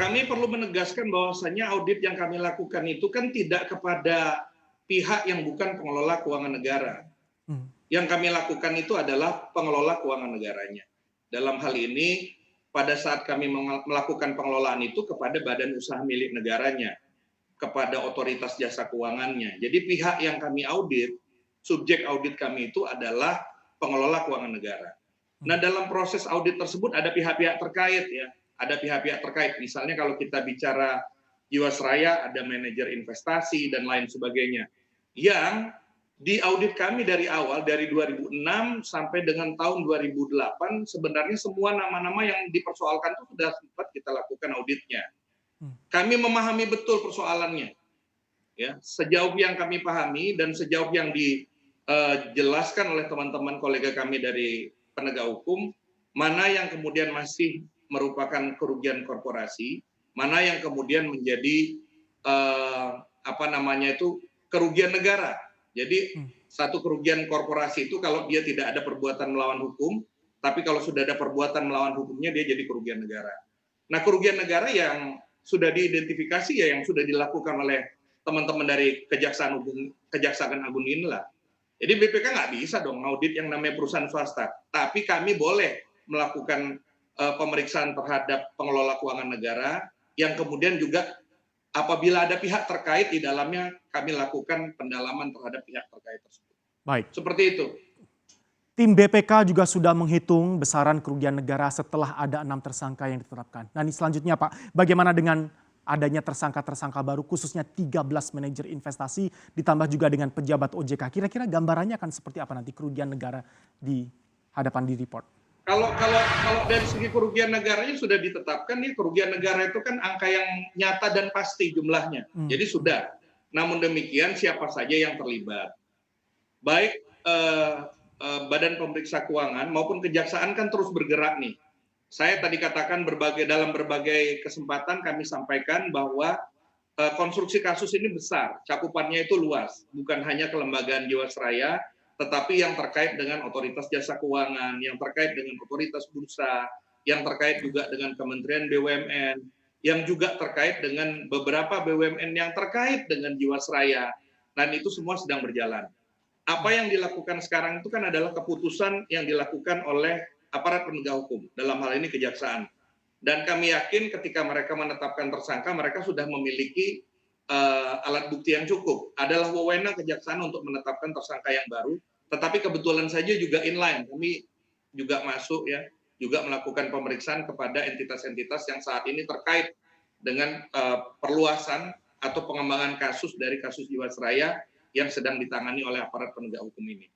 kami perlu menegaskan bahwasanya audit yang kami lakukan itu kan tidak kepada pihak yang bukan pengelola keuangan negara. Hmm. Yang kami lakukan itu adalah pengelola keuangan negaranya. Dalam hal ini, pada saat kami melakukan pengelolaan itu kepada badan usaha milik negaranya, kepada otoritas jasa keuangannya. Jadi pihak yang kami audit, subjek audit kami itu adalah pengelola keuangan negara. Nah, dalam proses audit tersebut ada pihak-pihak terkait ya. Ada pihak-pihak terkait. Misalnya kalau kita bicara Jiwasraya, ada manajer investasi dan lain sebagainya. Yang di audit kami dari awal, dari 2006 sampai dengan tahun 2008, sebenarnya semua nama-nama yang dipersoalkan itu sudah sempat kita lakukan auditnya. Kami memahami betul persoalannya. Ya, sejauh yang kami pahami dan sejauh yang dijelaskan oleh teman-teman kolega kami dari penegak hukum, mana yang kemudian masih merupakan kerugian korporasi, mana yang kemudian menjadi kerugian negara. Jadi satu kerugian korporasi itu kalau dia tidak ada perbuatan melawan hukum, tapi kalau sudah ada perbuatan melawan hukumnya dia jadi kerugian negara. Nah, kerugian negara yang sudah diidentifikasi ya yang sudah dilakukan oleh teman-teman dari Kejaksaan Agung inilah. Jadi BPK nggak bisa dong audit yang namanya perusahaan swasta, tapi kami boleh melakukan pemeriksaan terhadap pengelola keuangan negara yang kemudian juga apabila ada pihak terkait di dalamnya kami lakukan pendalaman terhadap pihak terkait tersebut. Baik. Seperti itu. Tim BPK juga sudah menghitung besaran kerugian negara setelah ada 6 tersangka yang ditetapkan. Nah, ini selanjutnya Pak, bagaimana dengan adanya tersangka-tersangka baru khususnya 13 manajer investasi ditambah juga dengan pejabat OJK. Kira-kira gambarannya akan seperti apa nanti kerugian negara di hadapan di report? Kalau dari segi kerugian negaranya sudah ditetapkan nih, kerugian negara itu kan angka yang nyata dan pasti jumlahnya. Jadi sudah. Namun demikian siapa saja yang terlibat. Baik Badan Pemeriksa Keuangan maupun Kejaksaan kan terus bergerak nih. Saya tadi katakan dalam berbagai kesempatan kami sampaikan bahwa konstruksi kasus ini besar, cakupannya itu luas, bukan hanya kelembagaan Jiwasraya, tetapi yang terkait dengan otoritas jasa keuangan, yang terkait dengan otoritas bursa, yang terkait juga dengan Kementerian BUMN, yang juga terkait dengan beberapa BUMN yang terkait dengan Jiwasraya, dan itu semua sedang berjalan. Apa yang dilakukan sekarang itu kan adalah keputusan yang dilakukan oleh aparat penegak hukum, dalam hal ini Kejaksaan. Dan kami yakin ketika mereka menetapkan tersangka, mereka sudah memiliki alat bukti yang cukup. Adalah wewenang Kejaksaan untuk menetapkan tersangka yang baru, tetapi kebetulan saja juga inline. Kami juga masuk ya, juga melakukan pemeriksaan kepada entitas-entitas yang saat ini terkait dengan perluasan atau pengembangan kasus dari kasus Jiwasraya yang sedang ditangani oleh aparat penegak hukum ini.